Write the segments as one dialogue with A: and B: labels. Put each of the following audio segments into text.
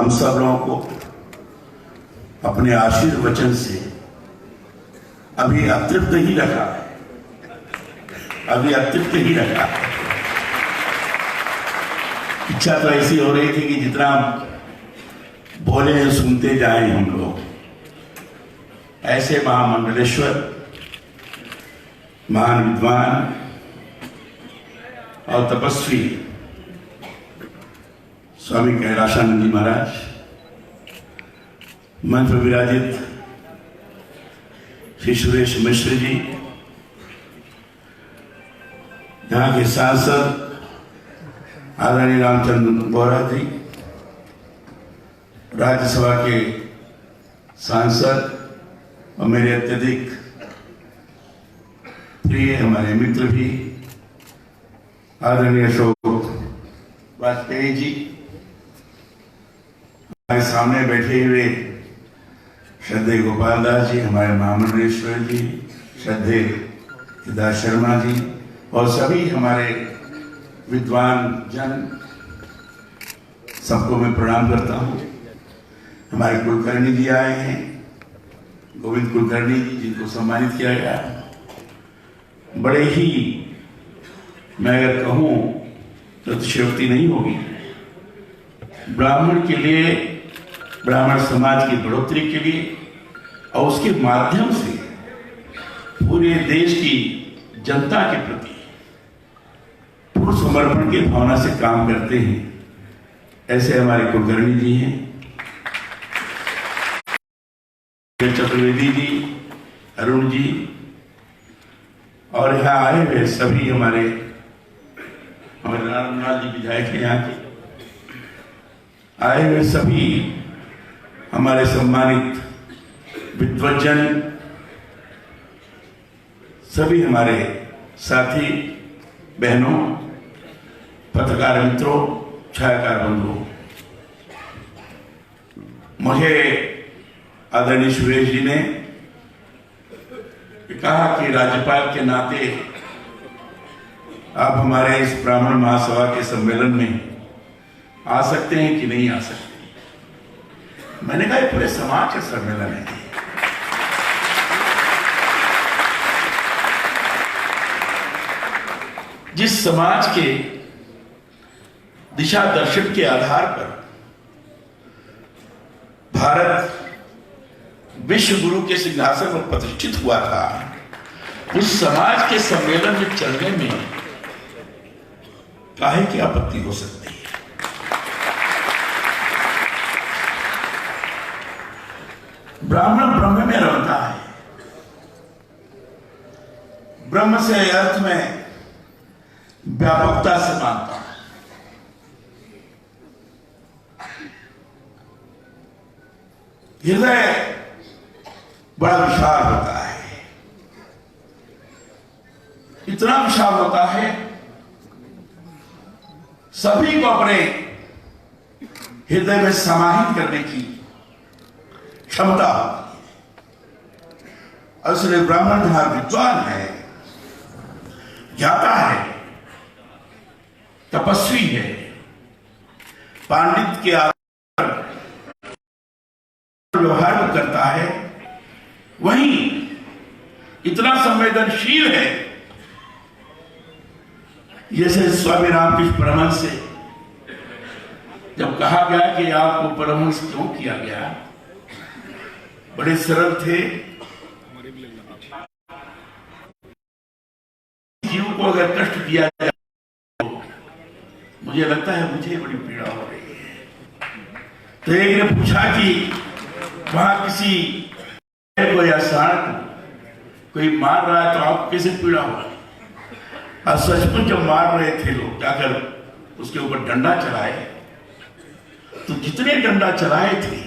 A: हम सब लोगों को अपने आशीर्वचन से अभी अतृप्त ही रखा है, इच्छा तो ऐसी हो रही थी कि जितना बोले सुनते जाएं हम लोग। ऐसे महामंडलेश्वर, महान विद्वान और तपस्वी स्वामी कैलाशानंद जी महाराज, मंच पर विराजित श्री सुरेश मिश्र जी, यहाँ के सांसद आदरणीय रामचंद्र बोरा जी, राज्यसभा के सांसद और मेरे अत्यधिक प्रिय हमारे मित्र भी आदरणीय अशोक वाजपेयी जी, हमारे सामने बैठे हुए श्रद्धेय गोपाल दास जी, हमारे महामंडलेश्वर जी, श्रद्धेय केदार शर्मा जी और सभी हमारे विद्वान जन, सबको मैं प्रणाम करता हूँ। हमारे कुलकर्णी जी आए हैं, गोविंद कुलकर्णी जी, जिनको सम्मानित किया गया। बड़े ही, मैं अगर कहूँ तो अतिशयोक्ति नहीं होगी, ब्राह्मण के लिए, ब्राह्मण समाज की बढ़ोतरी के लिए और उसके माध्यम से पूरे देश की जनता के प्रति पूर्ण समर्पण की भावना से काम करते हैं, ऐसे हमारे कुलकर्णी जी हैं। चतुर्वेदी जी, अरुण जी और यहाँ आए हुए सभी हमारे नारायण जी विधायक हैं, यहाँ के आए हुए सभी हमारे सम्मानित विद्वज्जन, सभी हमारे साथी बहनों, पत्रकार मित्रों, छायाकार बंधुओं, मुझे आदरणीय सुरेश जी ने कहा कि राज्यपाल के नाते आप हमारे इस ब्राह्मण महासभा के सम्मेलन में आ सकते हैं कि नहीं आ सकते। मैंने कहा पूरे समाज का सम्मेलन है, जिस समाज के दिशा दर्शन के आधार पर भारत विश्व गुरु के सिंहासन पर प्रतिष्ठित हुआ था, उस समाज के सम्मेलन में चलने में काहे की आपत्ति हो सकती है। ब्राह्मण ब्रह्म में रमता है, ब्रह्म से अर्थ में व्यापकता से मानता है। हृदय बड़ा विशाल होता है, इतना विशाल होता है, सभी को अपने हृदय में समाहित करने की क्षमता होती है। और इसलिए ब्राह्मण जहां विद्वान है, ज्ञाता है, तपस्वी है, पांडित के आधार व्यवहार करता है, वहीं इतना संवेदनशील है, जैसे स्वामी रामकृष्ण परमहंस से जब कहा गया कि आपको परमहंस क्यों किया गया, बड़े सरल थे, जीव को अगर कष्ट दिया जाए तो मुझे लगता है मुझे बड़ी पीड़ा हो रही है। तो एक ने पूछा कि वहां किसी को या सांड को कोई मार रहा है तो आपको कैसे पीड़ा हो रही है? और सचमुच जब मार रहे थे लोग, जाकर उसके ऊपर डंडा चलाए, तो जितने डंडा चलाए थे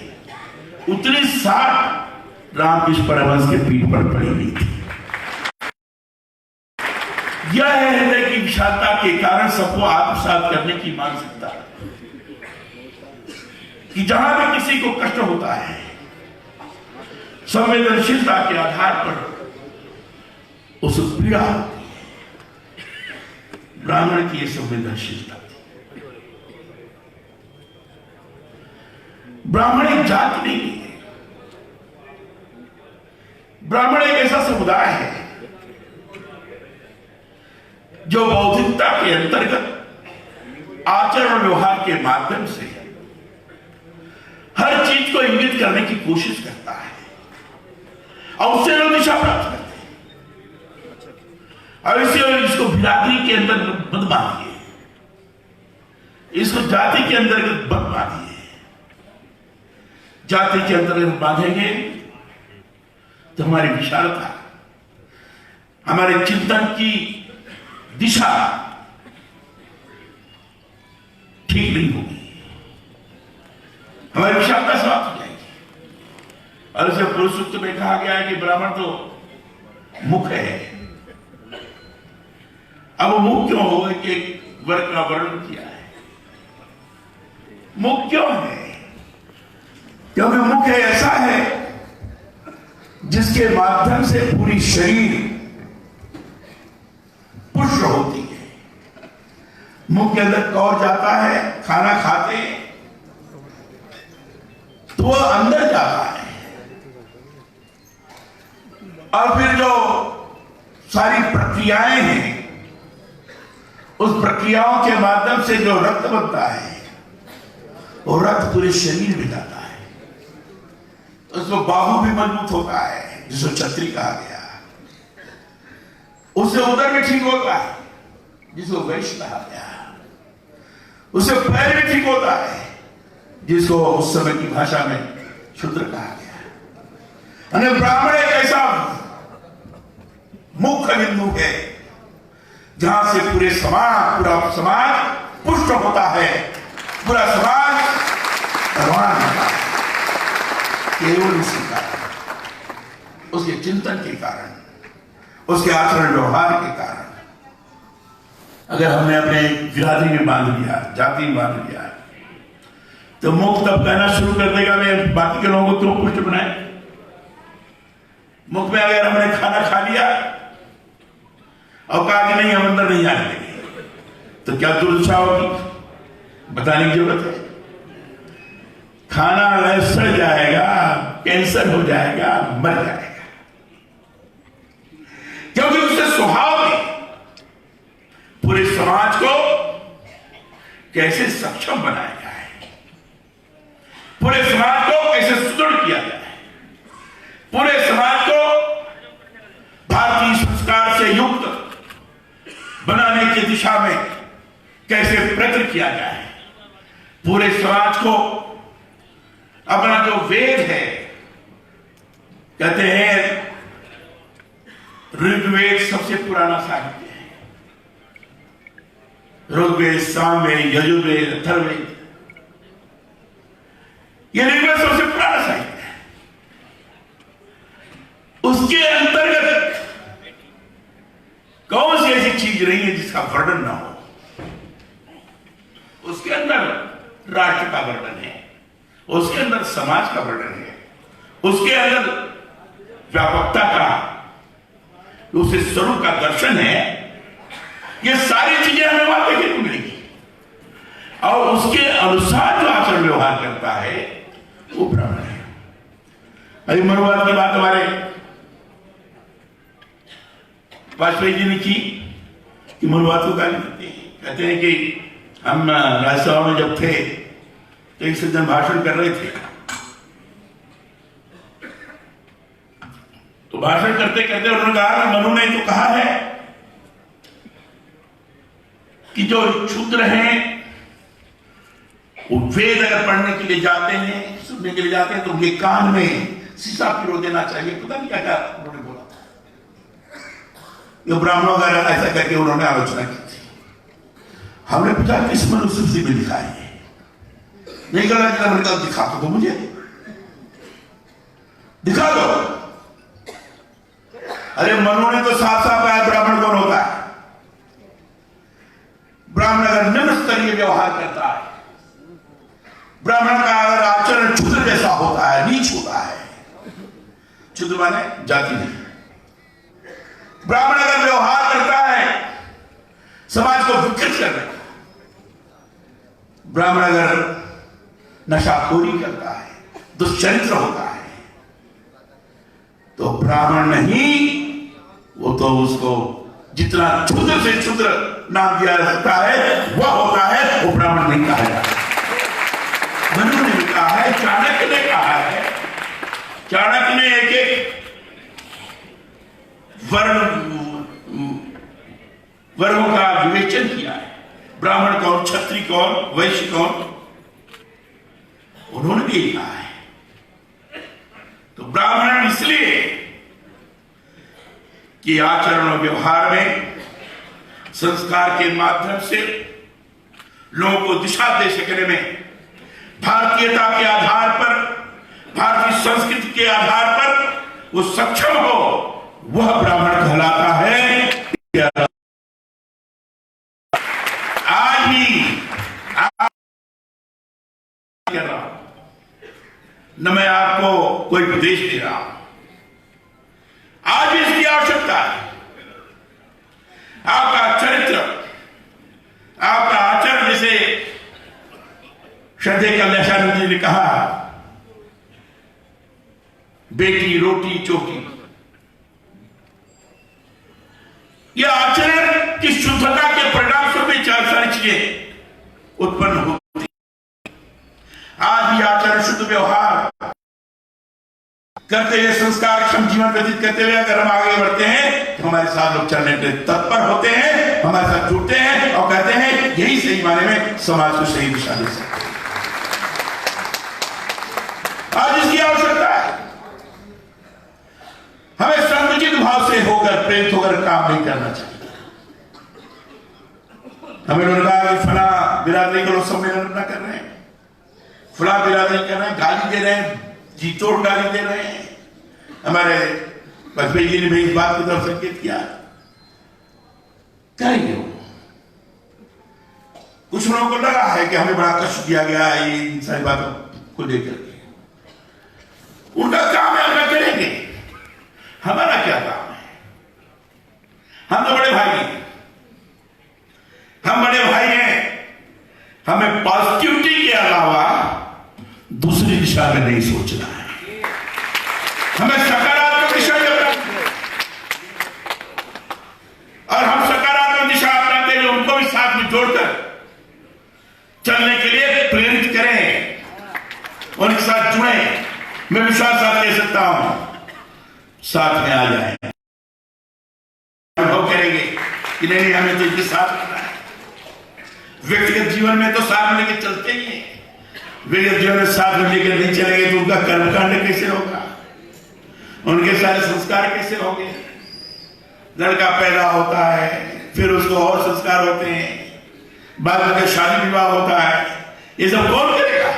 A: उतनी साठ रामकृष्ण परमहंस के पीठ पर पड़ी हुई थी। यह है हृदय की विशालता के कारण सबको आत्मसात करने की मानसिकता, कि जहां भी किसी को कष्ट होता है, संवेदनशीलता के आधार पर उस पीड़ा होती है। ब्राह्मण की यह संवेदनशीलता थी। ब्राह्मण एक जाति नहीं है, ब्राह्मण एक ऐसा समुदाय है जो बौद्धिकता के अंतर्गत आचरण और व्यवहार के माध्यम से हर चीज को इंगित करने की कोशिश करता है और उससे लोग दिशा प्राप्त करते हैं। और इसको बिरादरी के अंदर मत बांधिए, इसको जाति के अंतर्गत मत बांधिए। जाति के अंतर्गत बांधेंगे तो हमारी विशालता, हमारे चिंतन की दिशा ठीक नहीं होगी, हमारी विशालता समाप्त हो जाएगी। और इसे पुरुष सूक्त में कहा गया है कि ब्राह्मण तो मुख है। अब मुख क्यों हो, एक वर्ग का वर्णन किया है। मुख क्यों है? क्योंकि मुख ऐसा है जिसके माध्यम से पूरी शरीर पुष्ट होती है। मुख के अंदर कौर जाता है, खाना खाते तो वो अंदर जाता है और फिर जो सारी प्रक्रियाएं हैं उस प्रक्रियाओं के माध्यम से जो रक्त बनता है वो रक्त पूरे शरीर में जाता है। उसमें बाहु भी मजबूत होता है जिसको छत्री कहा गया, उससे उदर भी ठीक होता है जिसको वैश्य कहा गया, उससे पैर भी ठीक होता है जिसको उस समय की भाषा में शूद्र कहा गया। ब्राह्मण एक ऐसा मुख्य बिंदु है जहां से पूरा समाज पुष्ट होता है, पूरा समाज भगवान होता है। केवल इसी कारण, उसके चिंतन के कारण, उसके आचरण व्यवहार के कारण। अगर हमने अपने बिरादरी में बांध लिया, जाति में बांध लिया, तो मुख तब कहना शुरू कर देगा मैं बाकी के लोगों को क्यों पुष्ट बनाए। मुख में अगर हमने खाना खा लिया और कहा कि नहीं हम अंदर नहीं आने देंगे, तो क्या दुर्दशा होगी बताने की जरूरत है। खाना सड़ जाएगा, कैंसर हो जाएगा, मर जाएगा, क्योंकि उससे स्वभाव में पूरे समाज को कैसे सक्षम बनाया जाए, पूरे समाज को कैसे सुदृढ़ किया जाए, पूरे समाज को भारतीय संस्कार से युक्त बनाने की दिशा में कैसे प्रयत्न किया जाए, पूरे समाज को अपना जो वेद है, कहते हैं ऋग्वेद सबसे पुराना साहित्य है। ऋग्वेद, सामवेद, यजुर्वेद, अथर्ववेद, यह ऋग्वेद सबसे पुराना साहित्य है। उसके अंतर्गत कौन सी ऐसी चीज नहीं है जिसका वर्णन ना हो। उसके अंदर राष्ट्र का वर्णन है, उसके अंदर समाज का वर्णन है, उसके अंदर व्यापकता का, उसके स्वरूप का दर्शन है। ये सारी चीजें हमें वहां देखने को मिलेगी और उसके अनुसार जो आचरण व्यवहार करता है वो ब्राह्मण है। अभी मनुवाद की बात हमारे वाजपेयी जी ने की कि मनुवाद को गाली देते हैं। कहते हैं कि हम राज्यसभा में जब थे तो एक सज्जन भाषण कर रहे थे, तो भाषण करते करते उन्होंने कहा कि मनु ने तो कहा है कि जो क्षुद्र हैं वो वेद अगर पढ़ने के लिए जाते हैं, सुनने के लिए जाते हैं, तो उनके कान में शीशा पिरो देना चाहिए। पता नहीं क्या क्या उन्होंने बोला था। ये ब्राह्मणों का ऐसा करके उन्होंने आलोचना की थी। हमने पूछा किस मनुस्मृति में लिखा है? नहीं करना चाहिए। मैंने कहा दिखा तो मुझे दिखा दो। अरे मनु ने तो साफ साफ कहा ब्राह्मण कौन होता है। ब्राह्मण अगर निम्न स्तरीय व्यवहार करता है, ब्राह्मण का अगर आचरण क्षुद्र जैसा होता है, नीच होता है, क्षुद्र माने जाति नहीं, ब्राह्मण अगर व्यवहार करता है समाज को विकृत करने का, ब्राह्मण अगर नशाखोरी करता है, दुष्चरित्र होता है, तो ब्राह्मण नहीं, वो तो उसको जितना क्षुद्र से क्षुद्र नाम दिया जा सकता है वह होता है, वो ब्राह्मण नहीं कहा जाता। मनु ने भी कहा है, चाणक्य ने कहा है, चाणक्य ने एक एक वर्गों का विवेचन किया है, ब्राह्मण कौन, क्षत्रिय कौन, वैश्य कौन, उन्होंने भी कहा है। तो ब्राह्मण इसलिए कि आचरण और व्यवहार में संस्कार के माध्यम से लोगों को दिशा दे सकने में, भारतीयता के आधार पर, भारतीय संस्कृति के आधार पर वो सक्षम हो, वह ब्राह्मण कहलाता है। आज भी न मैं आपको कोई उपदेश दे रहा हूं, आज भी इसकी आवश्यकता है। आपका चरित्र, आपका आचरण, जैसे श्रद्धेय कल्याशानंद जी ने कहा, बेटी रोटी चोटी, यह आचरण की शुद्धता के परिणाम स्वरूप चार सारी चीजें उत्पन्न होती। आज भी आचरण, शुद्ध व्यवहार करते हुए, संस्कारक्षम जीवन व्यतीत करते हुए अगर हम आगे बढ़ते हैं तो हमारे साथ लोग चलने के तत्पर होते हैं, हमारे साथ जुड़ते हैं और कहते हैं यही सही माने में समाज को सही दिशा दे सकते हैं। आज इसकी आवश्यकता है। हमें संकुचित भाव से होकर, प्रेरित होकर काम नहीं करना चाहिए। हमें लोग कहा कि फला बिरादरी को लोग सम्मेलन न कर रहे हैं, फला बिरादरी कर रहे हैं, गाली दे रहे हैं, जी तोड़ गाली दे रहे हैं। हमारे वाजपेयी जी ने भी इस बात की तरफ संकेत किया, करेंगे वो। कुछ लोगों को लगा है कि हमें बड़ा कष्ट दिया गया है इन सारी बातों को लेकर के, उनका काम है, अपना करेंगे, हमारा क्या काम है? हम तो बड़े भाई हैं, हम बड़े भाई हैं, हमें पॉजिटिविटी के अलावा दूसरी दिशा में नहीं सोचना है, हमें सकारात्मक दिशा में और हम सकारात्मक दिशा अपनाते हुए उनको भी साथ में जोड़कर चलने के लिए प्रेरित करें, उनके साथ जुड़े। मैं विश्वास साथ कह सकता हूं, साथ में आ जाए, अनुभव करेंगे कि नहीं हमें तो इनके साथ रहना है। व्यक्तिगत जीवन में तो साथ में लेके चलते ही हैं, व्यक्तिगत जीवन में साथ में लेकर नहीं चलेंगे तो उनका कर्मकांड कैसे होगा, उनके सारे संस्कार कैसे होंगे? लड़का पैदा होता है, फिर उसको और संस्कार होते हैं, बाद में शादी विवाह होता है, ये सब कौन करेगा?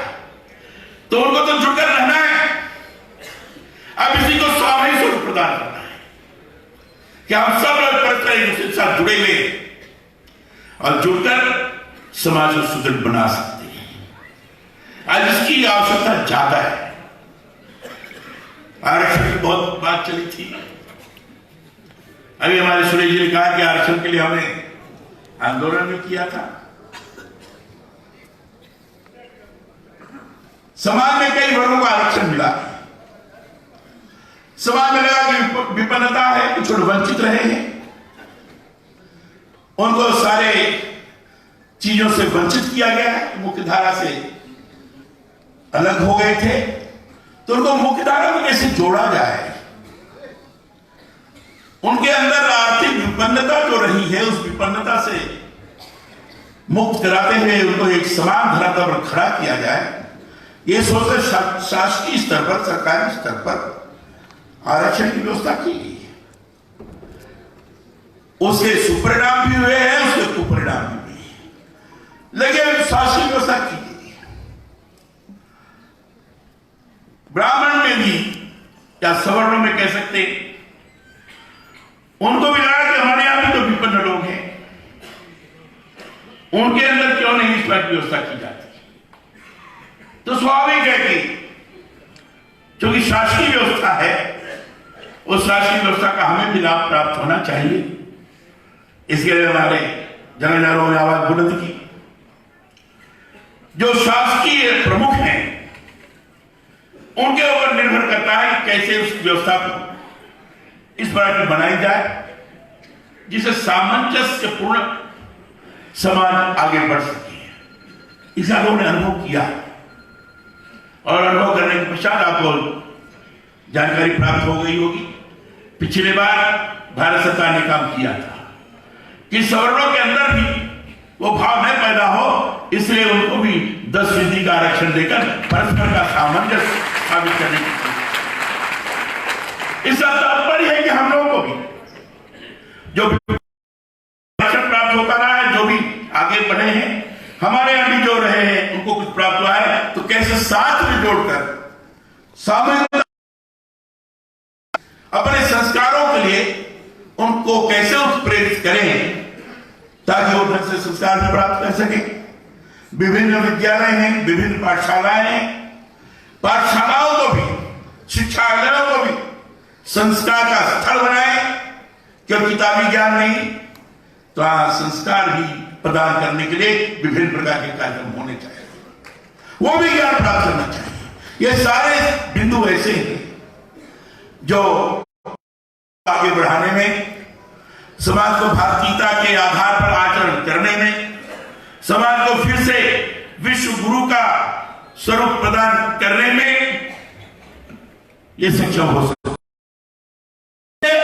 A: तो उनको तो जुड़कर रहना है। अब इसी को स्वाभाविक स्वरूप प्रदान करना है कि हम सब लोग परस्पर एक दूसरे के साथ जुड़े हुए और जुड़कर समाज को सुदृढ़ बना सकते हैं। आज इसकी आवश्यकता ज्यादा है। आरक्षण की बहुत बात चली थी, अभी हमारे सुरेश जी ने कहा कि आरक्षण के लिए हमने आंदोलन भी किया था। समाज में कई वर्गों को आरक्षण मिला, समाज में लगा कि विपन्नता है, कुछ लोग वंचित रहे हैं, उनको सारे चीजों से वंचित किया गया है, मुख्य धारा से अलग हो गए थे, तो उनको मुख्य धारा में कैसे जोड़ा जाए? उनके अंदर आर्थिक विपन्नता जो रही है, उस विपन्नता से मुक्त कराते हुए उनको एक समान धरातल पर खड़ा किया जाए, ये सोचकर शासकीय स्तर पर, सरकारी स्तर पर आरक्षण की व्यवस्था की गई है। उसके सुपरिणाम भी हुए हैं, उसके कुपरिणाम भी हुए हैं, लेकिन शासकीय व्यवस्था की गई है। ब्राह्मण में भी या सवर्णों में कह सकते, उनको भी लगा कि हमारे यहां भी तो विपन्न लोग हैं, उनके अंदर क्यों नहीं इस पर व्यवस्था की जाती? तो स्वाभाविक है कि क्योंकि शासकीय व्यवस्था है, उस शासकीय व्यवस्था का हमें भी लाभ प्राप्त होना चाहिए। इसके लिए हमारे जमींदारों ने आवाज बुलंद की। जो शासकीय प्रमुख हैं उनके ऊपर निर्भर करता है कि कैसे उस व्यवस्था को इस प्रकार की बनाई जाए जिससे सामंजस्यपूर्ण समाज आगे बढ़ सके। इसका लोगों ने अनुभव किया और अनुभव करने के पश्चात आपको जानकारी प्राप्त हो गई होगी। पिछले बार भारत सरकार ने काम किया था कि सवर्णों के अंदर भी वो भाव न पैदा हो, इसलिए उनको भी 10% का आरक्षण देकर परस्पर का सामंजस्य स्थापित करने की। इसका तात्पर्य है कि हम लोगों को भी जो आरक्षण प्राप्त होता रहा है, जो भी आगे बढ़े हैं, हमारे यहां भी जो रहे हैं उनको कुछ प्राप्त हुआ है, तो कैसे साथ में जोड़कर सामंजस्य अपने संस्कारों के लिए उनको कैसे उत्प्रेरित करें ताकि वो ढंग से संस्कार भी प्राप्त कर सके। विभिन्न विद्यालय हैं, विभिन्न पाठशालाएं हैं, पाठशालाओं को भी, शिक्षालयों को भी संस्कार का स्थल बनाए, क्योंकि किताबी ज्ञान नहीं तो संस्कार भी प्रदान करने के लिए विभिन्न प्रकार के कार्यक्रम होने चाहिए, वो भी ज्ञान प्राप्त करना चाहिए। ये सारे बिंदु ऐसे हैं जो आगे बढ़ाने में, समाज को भारतीयता के आधार पर आचरण करने में, समाज को फिर से विश्व गुरु का स्वरूप प्रदान करने में ये सक्षम हो सकता है,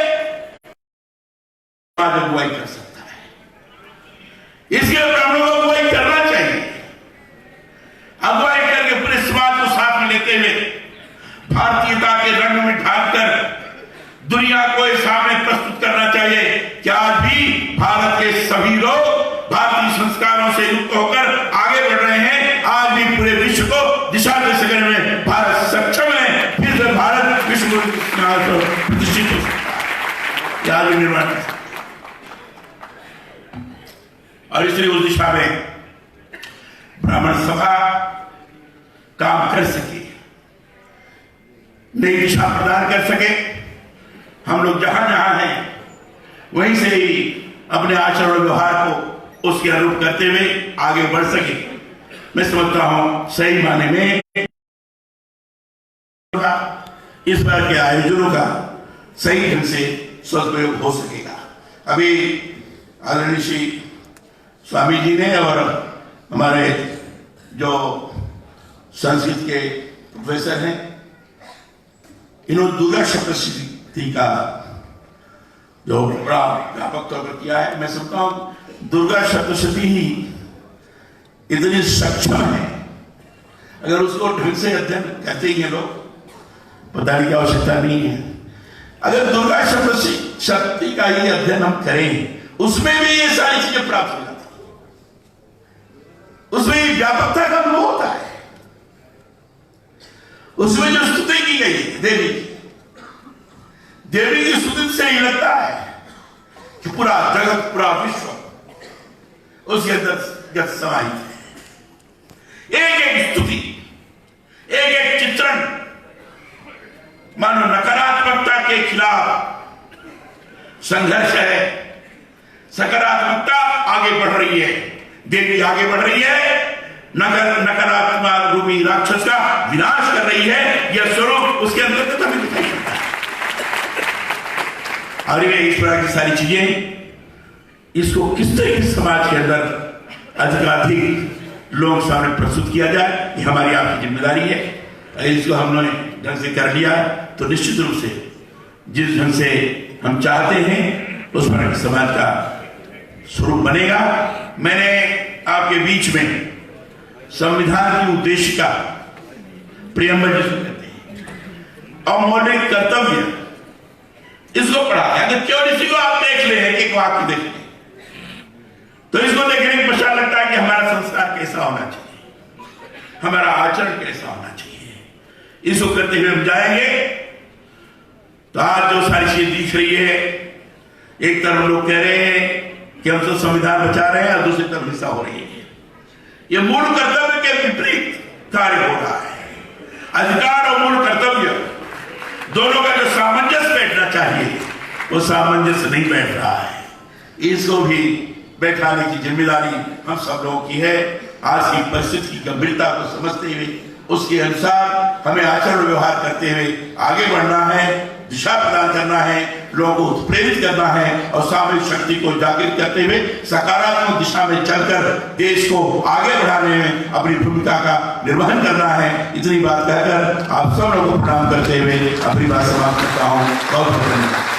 A: अगुवाई कर सकता है। इसके ऊपर हम लोगों को अगुवाई करना चाहिए। अगुवाई करके पूरे समाज को साथ में लेते हुए भारतीयता के रंग में ढालकर दुनिया को सामने प्रस्तुत करना चाहिए कि आज भी भारत के सभी लोग भारतीय संस्कारों से युक्त होकर आगे बढ़ रहे हैं। आज भी पूरे विश्व को दिशा दे सकने में भारत सक्षम है। फिर से भारत विश्व प्रतिष्ठित हो सकता है, निर्माण कर सकता है। और इसलिए उस दिशा में ब्राह्मण सभा काम कर सके, नई दिशा प्रदान कर सके। हम लोग जहां जहां हैं वहीं से ही अपने आचरण व्यवहार को उसके अनुरूप करते हुए आगे बढ़ सके। मैं समझता हूं सही माने में इस बार के आयोजनों का सही ढंग से सदुपयोग हो सकेगा। अभी आदरणीय श्री स्वामी जी ने और हमारे जो संस्कृत के प्रोफेसर हैं, इन्होंने दुर्गा सप्तशती का जो बड़ा व्यापक तौर पर किया है। मैं समझता हूं दुर्गा सप्तशती ही इतनी सक्षम है, अगर उसको ढंग से अध्ययन करते ही लोग, बताने की आवश्यकता नहीं है। अगर दुर्गा सप्तशती का ही अध्ययन हम करें, उसमें भी ये सारी चीजें प्राप्त हो जाती है, उसमें व्यापकता का अनुभव होता है। उसमें जो स्तुति की गई है देवी की स्तुति से ही लगता है कि पूरा जगत, पूरा विश्व उसके अंदर समाहित है। एक एक स्तुति, एक एक चित्रण मानो नकारात्मकता के खिलाफ संघर्ष है, सकारात्मकता आगे बढ़ रही है, देवी आगे बढ़ रही है, नकारात्मक रूपी राक्षस का विनाश कर रही है। यह स्वरूप उसके अंदर हमें दिखाई पड़ता है। और ये इस प्रकार की सारी चीजें, इसको किस तरह के समाज के अंदर अधिकाधिक लोगों सामने प्रस्तुत किया जाए, ये हमारी आपकी जिम्मेदारी है। अगर इसको हमने ढंग से कर लिया तो निश्चित रूप से जिस ढंग से हम चाहते हैं उस प्रकार के समाज का स्वरूप बनेगा। मैंने आपके बीच में संविधान की उद्देशिका, प्रियम्बल जिसको कहते हैं, और मौलिक कर्तव्य, इसको पढ़ा है। अगर क्यों इसी को आप देख ले, एक वाक्य देख ले, तो इसको देखने के पश्चात लगता है कि हमारा संस्कार कैसा होना चाहिए, हमारा आचरण कैसा होना चाहिए। इसको करते हुए हम जाएंगे तो आज जो सारी चीजें दिख रही है, एक तरफ लोग कह रहे हैं कि हम तो संविधान बचा रहे हैं और दूसरी तरफ हिंसा हो रही है। ये मूल कर्तव्य के विपरीत कार्य हो रहा है। अधिकार और मूल कर्तव्य दोनों का जो सामंजस्य बैठना चाहिए वो सामंजस्य नहीं बैठ रहा है। इसको भी बैठाने की जिम्मेदारी हम सब लोगों की है। आज की परिस्थिति की गंभीरता को समझते हुए उसके अनुसार हमें आचरण व्यवहार करते हुए आगे बढ़ना है, दिशा प्रदान करना है, लोगों को प्रेरित करना है और सामूहिक शक्ति को जागृत करते हुए सकारात्मक दिशा में चलकर देश को आगे बढ़ाने में अपनी भूमिका का निर्वहन करना है। इतनी बात कहकर आप सब लोगों को प्रणाम करते हुए अपनी बात समाप्त करता हूँ। बहुत बहुत धन्यवाद।